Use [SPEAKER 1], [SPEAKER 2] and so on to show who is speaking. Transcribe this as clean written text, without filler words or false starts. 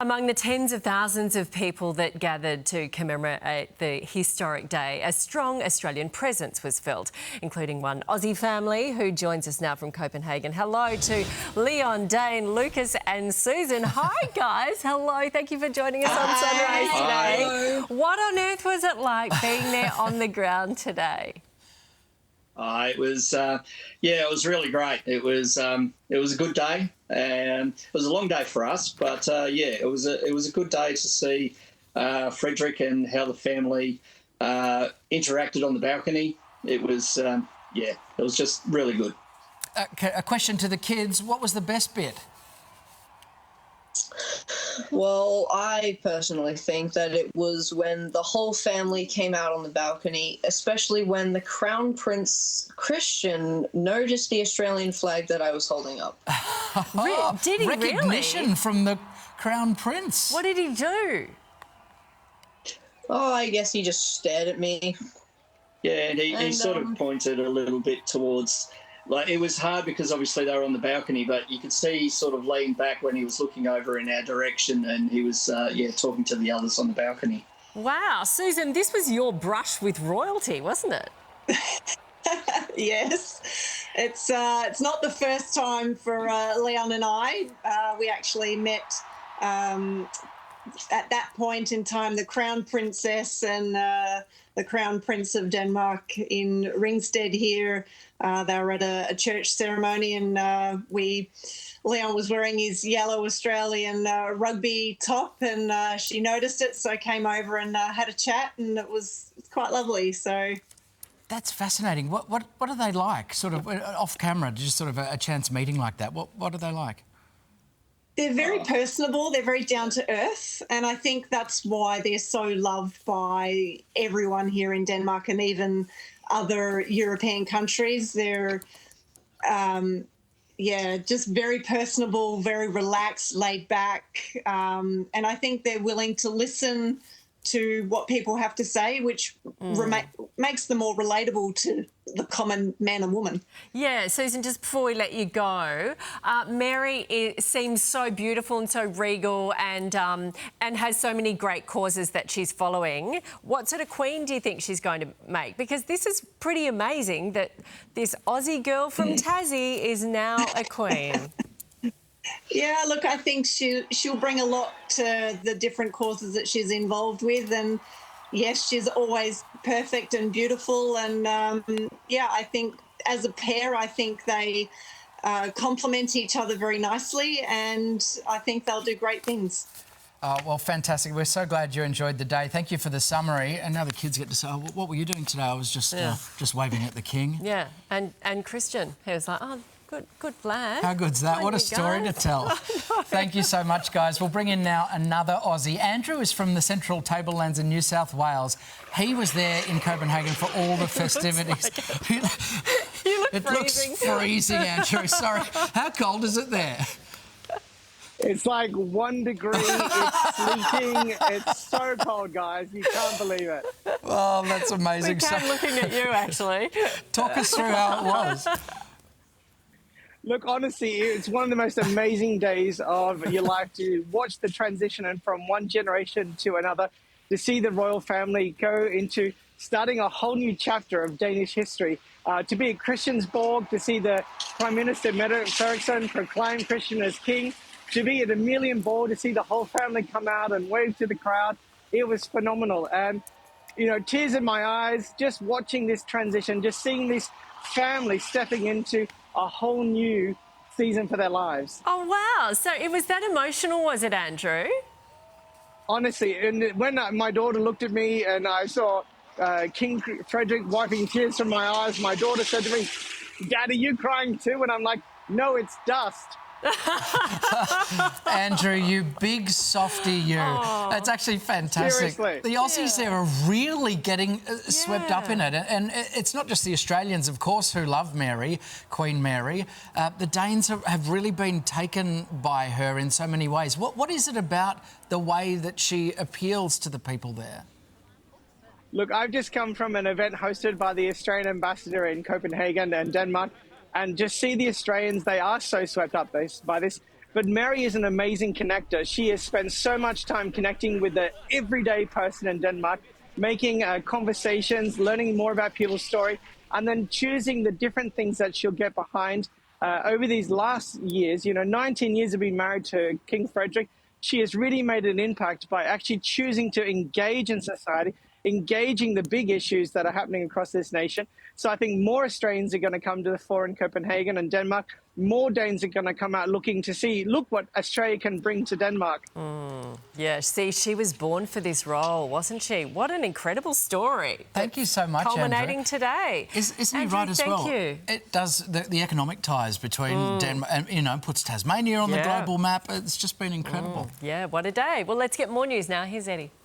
[SPEAKER 1] Among the tens of thousands of people that gathered to commemorate the historic day, a strong Australian presence was felt, including one Aussie family who joins us now from Copenhagen. Hello to Leon, Dane, Lucas and Susan. Hi, guys. Hello. Thank you for joining us on Sunrise today.
[SPEAKER 2] Hello.
[SPEAKER 1] What on earth was it like being there on the ground today?
[SPEAKER 2] It was, it was really great. It was a good day, and it was a long day for us, but it was a good day to see Frederick and how the family interacted on the balcony. It was, it was just really good.
[SPEAKER 3] A question to the kids: what was the best bit?
[SPEAKER 4] Well, I personally think that it was when the whole family came out on the balcony, especially when the Crown Prince Christian noticed the Australian flag that I was holding up.
[SPEAKER 1] Did he
[SPEAKER 3] Recognition
[SPEAKER 1] really?
[SPEAKER 3] from the Crown Prince.
[SPEAKER 1] What did he do?
[SPEAKER 4] Oh, I guess he just stared at me.
[SPEAKER 2] Yeah, and he sort of pointed a little bit towards... Like, it was hard because obviously they were on the balcony, but you could see he sort of leaned back when he was looking over in our direction, and he was, talking to the others on the balcony.
[SPEAKER 1] Wow, Susan, this was your brush with royalty, wasn't it?
[SPEAKER 5] Yes, it's not the first time for Leon and I. We actually met at that point in time the Crown Princess and the Crown Prince of Denmark in Ringsted here. They were at a church ceremony, and Leon was wearing his yellow Australian rugby top, and she noticed it, so came over and had a chat, and it was quite lovely. So
[SPEAKER 3] That's fascinating. What are they like? Sort of off camera, just sort of a chance meeting like that. What are they like?
[SPEAKER 5] they're very personable, they're very down to earth, and I think that's why they're so loved by everyone here in Denmark and even other European countries. They're, just very personable, very relaxed, laid back, and I think they're willing to listen to what people have to say, which makes them more relatable to the common man and woman.
[SPEAKER 1] Yeah, Susan, just before we let you go, Mary seems so beautiful and so regal and has so many great causes that she's following. What sort of queen do you think she's going to make? Because this is pretty amazing that this Aussie girl from Tassie is now a queen.
[SPEAKER 5] Yeah, look, I think she'll bring a lot to the different causes that she's involved with, and yes, she's always perfect and beautiful, and I think as a pair, I think they complement each other very nicely, and I think they'll do great things.
[SPEAKER 3] Oh, well, fantastic. We're so glad you enjoyed the day. Thank you for the summary. And now the kids get to say, oh, what were you doing today? I was just waving at the king.
[SPEAKER 1] Yeah, and Christian, he was like, oh, good plan.
[SPEAKER 3] How good's that? What a story to tell. Thank you so much, guys. We'll bring in now another Aussie. Andrew is from the Central Tablelands in New South Wales. He was there in Copenhagen for all the festivities.
[SPEAKER 1] It
[SPEAKER 3] looks freezing, Andrew. Sorry. How cold is it there?
[SPEAKER 6] It's like 1 degree, it's sleeting, it's so cold, guys, you can't believe it.
[SPEAKER 3] Oh, that's amazing.
[SPEAKER 1] We can, looking at you, actually.
[SPEAKER 3] Talk us through how it was.
[SPEAKER 6] Look, honestly, it's one of the most amazing days of your life to watch the transition and from one generation to another, to see the royal family go into starting a whole new chapter of Danish history, to be at Christiansborg, to see the Prime Minister Mette Frederiksen proclaim Christian as king, to be at Amalienborg, to see the whole family come out and wave to the crowd. It was phenomenal. And, you know, tears in my eyes, just watching this transition, just seeing this family stepping into a whole new season for their lives.
[SPEAKER 1] Oh, wow. So it was that emotional, was it, Andrew?
[SPEAKER 6] Honestly, and when my daughter looked at me and I saw King Frederick wiping tears from my eyes, my daughter said to me, "Dad, are you crying too?" And I'm like, "No, it's dust."
[SPEAKER 3] Andrew, you big softy, you.
[SPEAKER 1] Oh.
[SPEAKER 3] It's actually fantastic.
[SPEAKER 6] Seriously.
[SPEAKER 3] The Aussies there are really getting swept up in it. And it's not just the Australians, of course, who love Mary, Queen Mary. The Danes have really been taken by her in so many ways. What is it about the way that she appeals to the people there?
[SPEAKER 6] Look, I've just come from an event hosted by the Australian ambassador in Copenhagen and Denmark, and just see the Australians, they are so swept up by this. But Mary is an amazing connector. She has spent so much time connecting with the everyday person in Denmark, making conversations, learning more about people's story, and then choosing the different things that she'll get behind. Over these last years, 19 years of being married to King Frederick, she has really made an impact by actually choosing to engage in society, engaging the big issues that are happening across this nation. So I think more Australians are going to come to the fore in Copenhagen and Denmark. More Danes are going to come out looking to see, look what Australia can bring to Denmark.
[SPEAKER 1] Yeah, see, she was born for this role, wasn't she? What an incredible story.
[SPEAKER 3] Thank you so much,
[SPEAKER 1] Culminating
[SPEAKER 3] Andrew.
[SPEAKER 1] today.
[SPEAKER 3] Isn't he
[SPEAKER 1] Andrew,
[SPEAKER 3] right as well?
[SPEAKER 1] Thank you.
[SPEAKER 3] It does the economic ties between Denmark and, puts Tasmania on the global map. It's just been incredible.
[SPEAKER 1] Yeah, what a day. Well, let's get more news now. Here's Eddie.